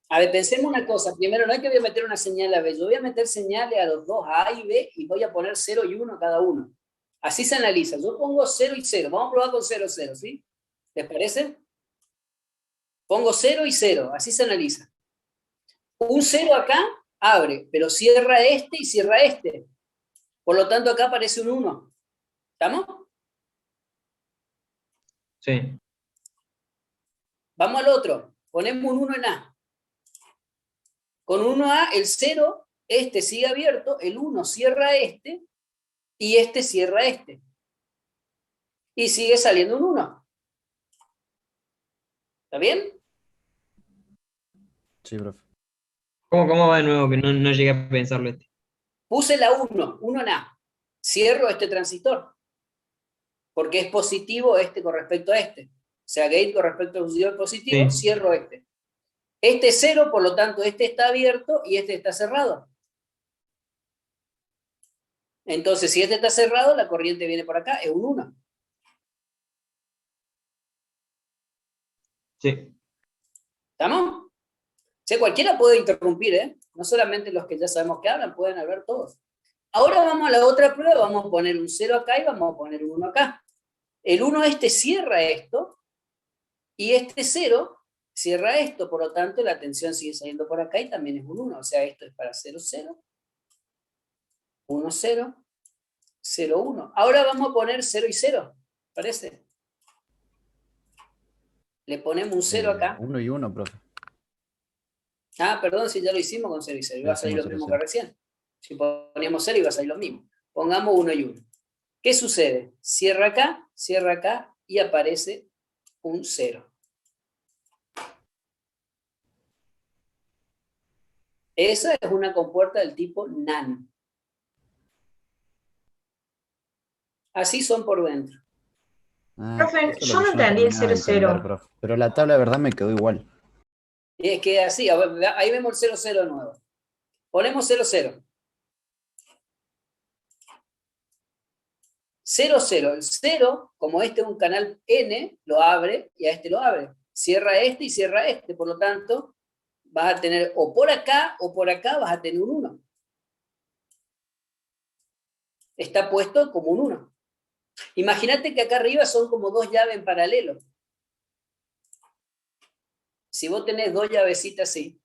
A ver, pensemos una cosa. Primero, no es que voy a meter una señal a B. Yo voy a meter señales a los dos, a A y B, y voy a poner 0 y 1 cada uno. Así se analiza. Yo pongo 0 y 0. Vamos a probar con 0, 0, ¿sí? ¿Les parece? Pongo 0 y 0. Así se analiza. Un 0 acá abre, pero cierra este y cierra este. Por lo tanto, acá aparece un 1. ¿Estamos? Sí. Vamos al otro. Ponemos un 1 en A. Con 1A, el 0, este sigue abierto, el 1 cierra este, y este cierra este. Y sigue saliendo un 1. ¿Está bien? Sí, profe. ¿Cómo va de nuevo? Que no llegué a pensarlo este. Puse la 1 en A. Cierro este transistor. Porque es positivo este con respecto a este. O sea, gate con respecto al transistor positivo, Sí. cierro este. Este es 0, por lo tanto, este está abierto y este está cerrado. Entonces, si este está cerrado, la corriente viene por acá, es un 1. Sí. ¿Estamos? O sea, cualquiera puede interrumpir, ¿eh? No solamente los que ya sabemos que hablan, pueden hablar todos. Ahora vamos a la otra prueba, vamos a poner un 0 acá y vamos a poner un 1 acá. El 1 este cierra esto, y este 0 cierra esto, por lo tanto la tensión sigue saliendo por acá y también es un 1. O sea, esto es para 0, 0, 1, 0, 0, 1. Ahora vamos a poner 0 y 0, ¿parece? Le ponemos un 0 acá. 1 y 1, profe. Ah, perdón, si ya lo hicimos con 0 y 0. Iba a salir lo mismo que recién. Si poníamos 0 iba a salir lo mismo. Pongamos 1 y 1. ¿Qué sucede? Cierra acá y aparece un 0. Esa es una compuerta del tipo NAND. Así son por dentro. Profe, Eso es yo lo que no yo no entendí el terminaba de 0, entender, 0. profe. Pero la tabla de verdad me quedó igual. Y es que así, ahí vemos el 0, 0 nuevo. Ponemos 0, 0. 0, 0. El 0, como este es un canal N, lo abre y a este lo abre. Cierra este y cierra este. Por lo tanto, vas a tener o por acá vas a tener un 1. Está puesto como un 1. Imagínate que acá arriba son como dos llaves en paralelo. Si vos tenés dos llavecitas así,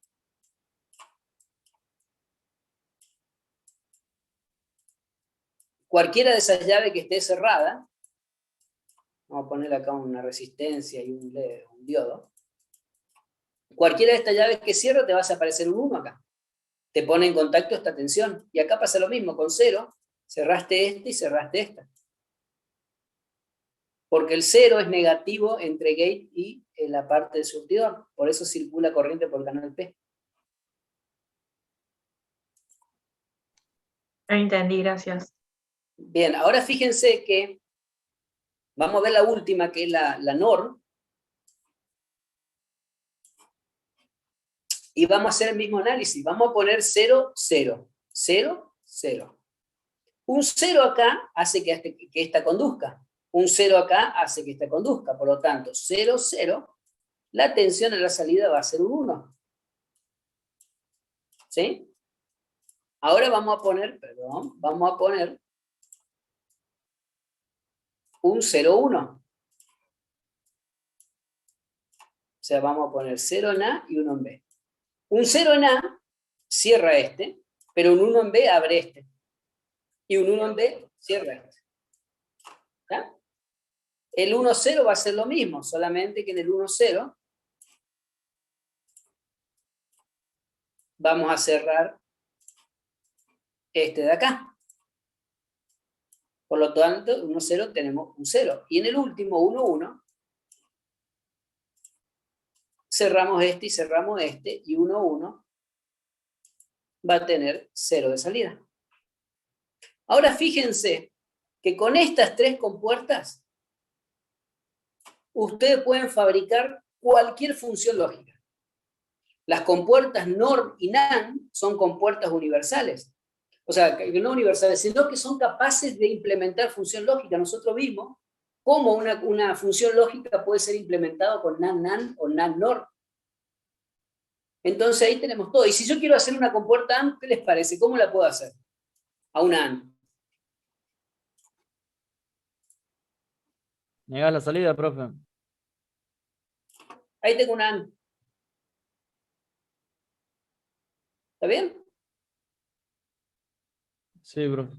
cualquiera de esas llaves que esté cerrada, vamos a poner acá una resistencia y un diodo, cualquiera de estas llaves que cierra te vas a aparecer un 1 acá. Te pone en contacto esta tensión. Y acá pasa lo mismo, con 0, cerraste este y cerraste esta. Porque el 0 es negativo entre gate y la parte del surtidor. Por eso circula corriente por el canal P. No entendí, gracias. Bien, ahora fíjense que vamos a ver la última, que es la NOR. Y vamos a hacer el mismo análisis. Vamos a poner 0, 0, 0, 0. Un 0 acá hace que esta conduzca. Un 0 acá hace que esta conduzca. Por lo tanto, 0, 0, la tensión en la salida va a ser un 1. ¿Sí? Ahora vamos a poner un 0, 1. O sea, vamos a poner 0 en A y 1 en B. Un 0 en A cierra este, pero un 1 en B abre este. Y un 1 en B cierra este. ¿Está? El 1, 0 va a ser lo mismo, solamente que en el 1, 0 vamos a cerrar este de acá. Por lo tanto, 1, 0 tenemos un 0. Y en el último, 1, 1, cerramos este y cerramos este, y 1, 1 va a tener 0 de salida. Ahora fíjense que con estas tres compuertas, ustedes pueden fabricar cualquier función lógica. Las compuertas NOR y NAND son compuertas universales. O sea, no universales, sino que son capaces de implementar función lógica. Nosotros vimos cómo una función lógica puede ser implementada con NAND-NAND o NAND-NOR. Entonces ahí tenemos todo. Y si yo quiero hacer una compuerta AND, ¿qué les parece? ¿Cómo la puedo hacer? A una AND. Negás la salida, profe. Ahí tengo una AND. ¿Está bien? Sí, profe.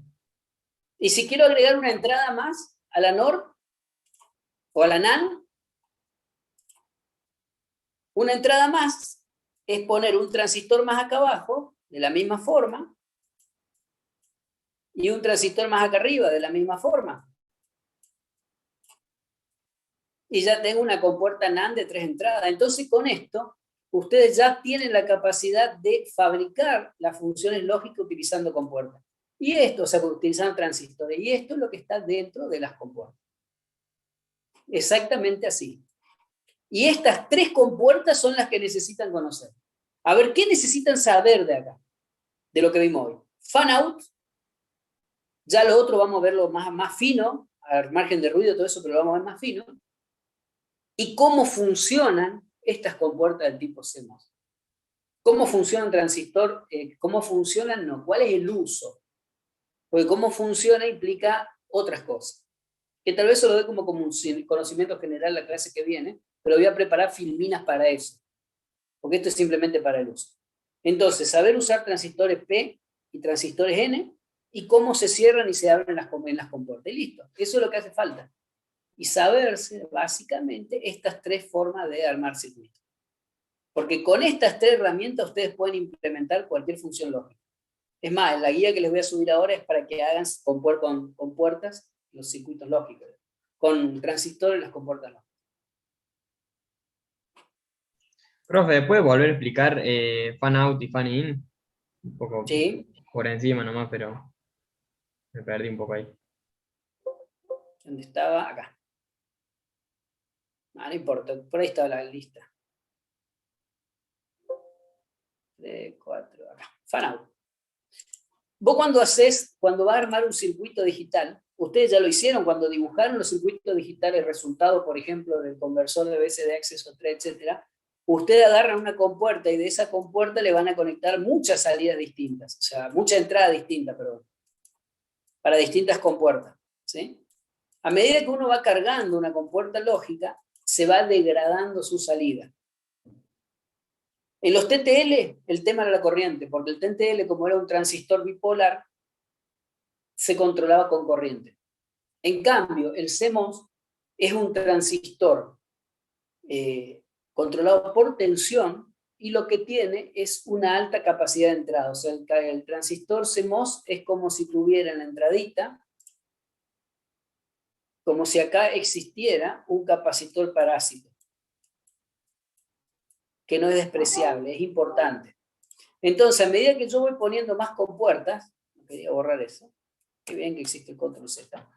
Y si quiero agregar una entrada más a la NOR o a la NAND, una entrada más es poner un transistor más acá abajo, de la misma forma, y un transistor más acá arriba, de la misma forma. Y ya tengo una compuerta NAND de 3 entradas. Entonces, con esto, ustedes ya tienen la capacidad de fabricar las funciones lógicas utilizando compuertas. Y esto, o sea, utilizando transistores. Y esto es lo que está dentro de las compuertas. Exactamente así. Y estas 3 compuertas son las que necesitan conocer. A ver, ¿qué necesitan saber de acá? De lo que vimos hoy. Fan out. Ya lo otro vamos a verlo más fino, al margen de ruido, todo eso, pero lo vamos a ver más fino. Y cómo funcionan estas compuertas del tipo CMOS. ¿Cómo funciona un transistor? ¿Cómo funcionan? No. ¿Cuál es el uso? Porque cómo funciona implica otras cosas. Que tal vez se lo dé como un conocimiento general la clase que viene, pero voy a preparar filminas para eso. Porque esto es simplemente para el uso. Entonces, saber usar transistores P y transistores N, y cómo se cierran y se abren en las compuertas. Y listo. Eso es lo que hace falta. Y saberse, básicamente, estas 3 formas de armar circuitos. Porque con estas 3 herramientas ustedes pueden implementar cualquier función lógica. Es más, la guía que les voy a subir ahora es para que hagan con puertas los circuitos lógicos. Con transistores las compuertas lógicas. Profe, ¿puede volver a explicar fan out y fan in? Un poco ¿Sí? por encima nomás, pero me perdí un poco ahí. ¿Dónde estaba? Acá. No importa, por ahí estaba la lista. 3, 4, acá. Fan out. Vos cuando vas a armar un circuito digital, ustedes ya lo hicieron cuando dibujaron los circuitos digitales, resultado, por ejemplo, del conversor de BCD acceso 3, etc. Ustedes agarran una compuerta y de esa compuerta le van a conectar muchas salidas distintas, o sea, muchas entradas distintas, perdón, para distintas compuertas, ¿sí? A medida que uno va cargando una compuerta lógica, se va degradando su salida. En los TTL, el tema era la corriente, porque el TTL, como era un transistor bipolar, se controlaba con corriente. En cambio, el CMOS es un transistor controlado por tensión, y lo que tiene es una alta capacidad de entrada. O sea, el transistor CMOS es como si tuviera en la entradita, como si acá existiera un capacitor parásito, que no es despreciable, es importante. Entonces, a medida que yo voy poniendo más compuertas, quería borrar eso, que bien que existe el control Z,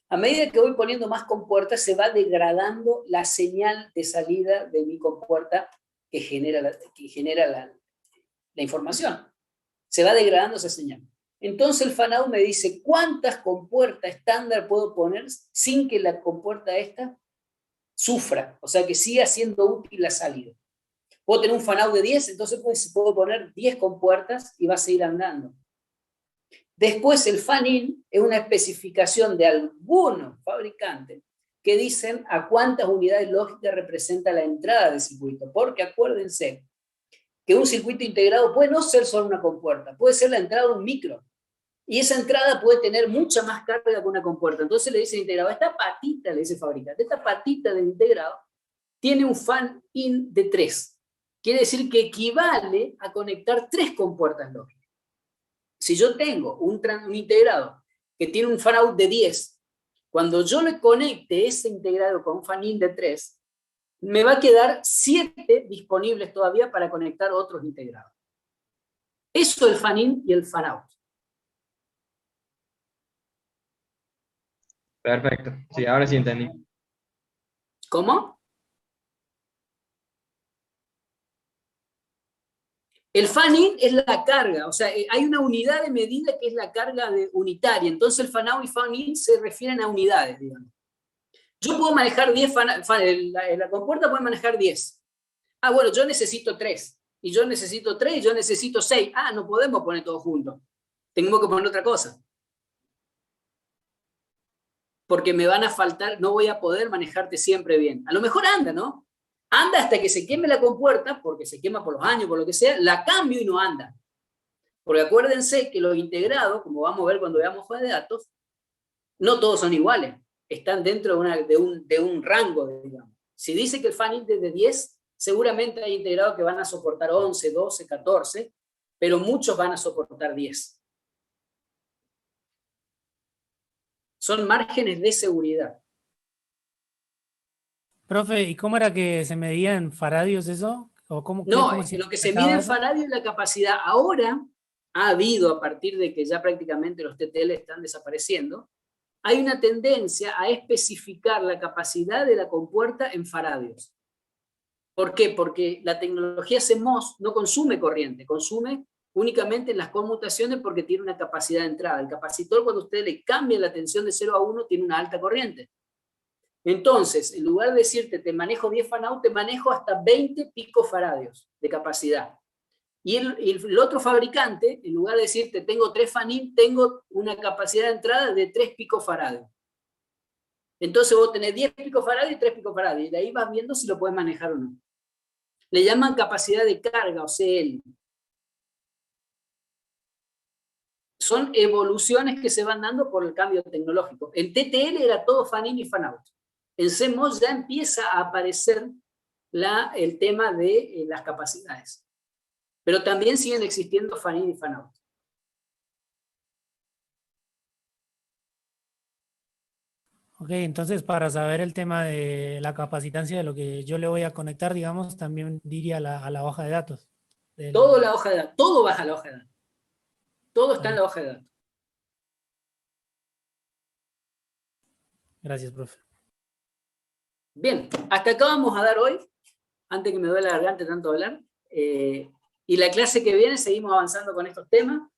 a medida que voy poniendo más compuertas, se va degradando la señal de salida de mi compuerta que genera la información. Se va degradando esa señal. Entonces el fan-out me dice cuántas compuertas estándar puedo poner sin que la compuerta esta sufra, o sea, que siga siendo útil la salida. Puedo tener un fan-out de 10, entonces puedo poner 10 compuertas y va a seguir andando. Después el fan-in es una especificación de algunos fabricantes que dicen a cuántas unidades lógicas representa la entrada del circuito, porque acuérdense que un circuito integrado puede no ser solo una compuerta, puede ser la entrada de un micro, y esa entrada puede tener mucha más carga que una compuerta. Entonces le dice el integrado, esta patita, le dice el fabricante, esta patita del integrado tiene un fan-in de 3. Quiere decir que equivale a conectar 3 compuertas lógicas. Si yo tengo un integrado que tiene un fan-out de 10, cuando yo le conecte ese integrado con un fan-in de 3, me va a quedar 7 disponibles todavía para conectar otros integrados. Eso es el fan-in y el fan-out. Perfecto. Sí, ahora sí entendí. ¿Cómo? El fan-in es la carga, o sea, hay una unidad de medida que es la carga unitaria. Entonces el fan-out y fan-in se refieren a unidades, digamos. Yo puedo manejar 10 la compuerta puede manejar 10. Ah, bueno, yo necesito 3. Y yo necesito 3 y yo necesito 6. Ah, no podemos poner todo junto. Tengo que poner otra cosa. Porque me van a faltar, no voy a poder manejarte siempre bien. A lo mejor anda, ¿no? Anda hasta que se queme la compuerta, porque se quema por los años, por lo que sea, la cambio y no anda. Porque acuérdense que los integrados, como vamos a ver cuando veamos hojas de datos, No todos son iguales, están dentro de un rango, digamos. Si dice que el fan-in es de 10, seguramente hay integrados que van a soportar 11, 12, 14, pero muchos van a soportar 10. Son márgenes de seguridad. Profe, ¿y cómo era que se medía en faradios eso? ¿O cómo No, se lo que se interpretaba mide en eso? faradio es la capacidad. Ahora ha habido, a partir de que ya prácticamente los TTL están desapareciendo, hay una tendencia a especificar la capacidad de la compuerta en faradios. ¿Por qué? Porque la tecnología CMOS no consume corriente, consume únicamente en las conmutaciones porque tiene una capacidad de entrada. El capacitor, cuando usted le cambia la tensión de 0 a 1, tiene una alta corriente. Entonces, en lugar de decirte te manejo 10 fan-out, te manejo hasta 20 picofaradios de capacidad. Y el otro fabricante, en lugar de decirte tengo 3 fan-in, tengo una capacidad de entrada de 3 picofaradios. Entonces vos tenés 10 picofaradios y 3 picofaradios, y de ahí vas viendo si lo puedes manejar o no. Le llaman capacidad de carga, o CL. Son evoluciones que se van dando por el cambio tecnológico. En TTL era todo fan-in y fan-out. En CMOS ya empieza a aparecer el tema de las capacidades. Pero también siguen existiendo fan-in y fan-out. Ok, entonces para saber el tema de la capacitancia de lo que yo le voy a conectar, digamos, también diría a la hoja de datos. Todo la hoja de datos, todo baja la hoja de datos. Todo está en la hoja de datos. Gracias, profe. Bien, hasta acá vamos a dar hoy, antes que me duele la garganta tanto hablar, y la clase que viene seguimos avanzando con estos temas,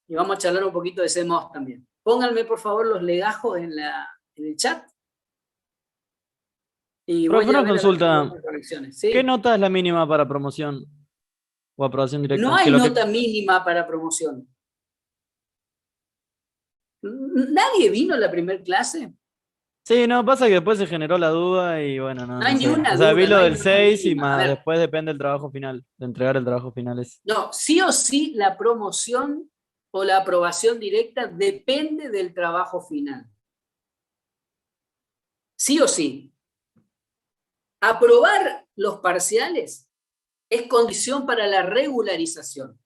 y vamos a charlar un poquito de CMOS también. Pónganme por favor los legajos en el chat. Y Profe, voy a una ver consulta. correcciones. ¿Sí? ¿Qué nota es la mínima para promoción o aprobación directa? No hay Que lo que- nota mínima para promoción. ¿Nadie vino a la primera clase? Sí, no, pasa que después se generó la duda y bueno, No hay ni sé. una O sea, vi duda, lo no hay del nota 6 y mínima. A más, ver. después depende del trabajo final, de entregar el trabajo final. No, sí o sí la promoción o la aprobación directa depende del trabajo final. Sí o sí. Aprobar los parciales es condición para la regularización.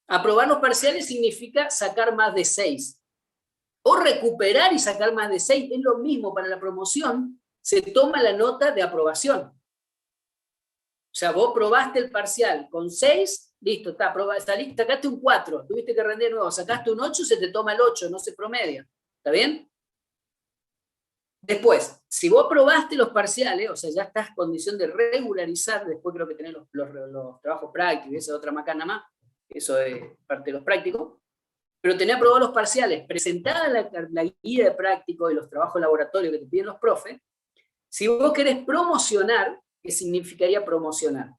Aprobar los parciales significa sacar más de 6. O recuperar y sacar más de 6. Es lo mismo para la promoción. Se toma la nota de aprobación. O sea, vos probaste el parcial con 6, listo, está, sacaste un 4, tuviste que rendir de nuevo, sacaste un 8, se te toma el 8, no se promedia. ¿Está bien? Después, si vos probaste los parciales, o sea, ya estás en condición de regularizar, después creo que tenés los trabajos prácticos, esa es otra macana más, eso es parte de los prácticos, pero tenés aprobado los parciales, presentada la guía de práctico y los trabajos laboratorios que te piden los profes. Si vos querés promocionar, ¿qué significaría promocionar?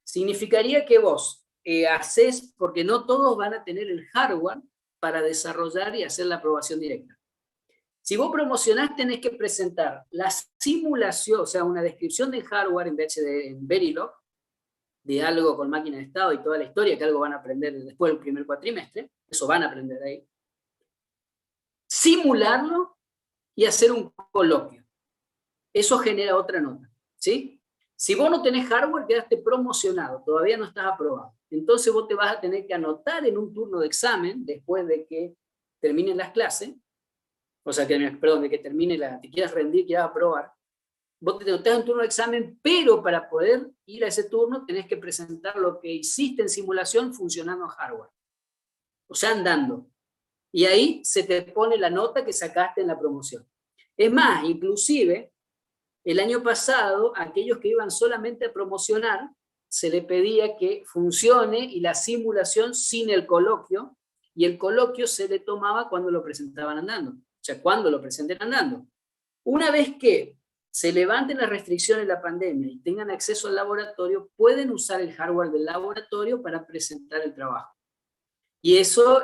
Significaría que vos hacés, porque no todos van a tener el hardware para desarrollar y hacer la aprobación directa. Si vos promocionás, tenés que presentar la simulación, o sea, una descripción del hardware en Verilog, diálogo con máquina de estado y toda la historia, que algo van a aprender después del primer cuatrimestre, eso van a aprender ahí. Simularlo y hacer un coloquio. Eso genera otra nota, ¿sí? Si vos no tenés hardware, quedaste promocionado, todavía no estás aprobado. Entonces vos te vas a tener que anotar en un turno de examen, después de que terminen las clases, o sea, de que termine te quieras rendir, quieras aprobar, vos te anotás en un turno de examen, pero para poder ir a ese turno tenés que presentar lo que hiciste en simulación funcionando en hardware. O sea, andando. Y ahí se te pone la nota que sacaste en la promoción. Es más, inclusive, el año pasado, a aquellos que iban solamente a promocionar, se le pedía que funcione y la simulación sin el coloquio, y el coloquio se le tomaba cuando lo presentaban andando. O sea, cuando lo presenten andando. Una vez que se levanten las restricciones de la pandemia y tengan acceso al laboratorio, pueden usar el hardware del laboratorio para presentar el trabajo. Y eso,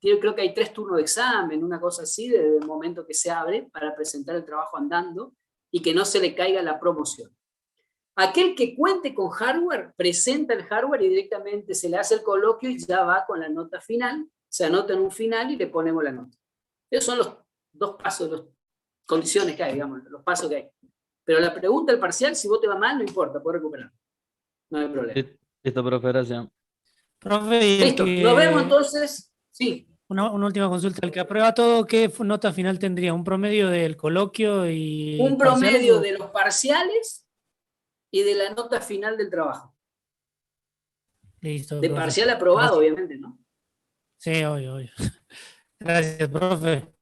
creo que hay 3 turnos de examen, una cosa así, desde el momento que se abre para presentar el trabajo andando y que no se le caiga la promoción. Aquel que cuente con hardware, presenta el hardware y directamente se le hace el coloquio y ya va con la nota final, se anota en un final y le ponemos la nota. Esos son los dos pasos, las condiciones que hay, digamos, los pasos que hay. Pero la pregunta del parcial, si vos te va mal, no importa, puedes recuperar. No hay problema. Listo, profe, gracias. Profe, y el Listo, que- nos vemos entonces. Sí, una última consulta. El que aprueba todo, ¿qué nota final tendría? ¿Un promedio del coloquio y un parciales promedio o- de los parciales y de la nota final del trabajo. Listo, De profe. parcial aprobado, Gracias. obviamente, ¿no? Sí, obvio, obvio. Gracias, profe.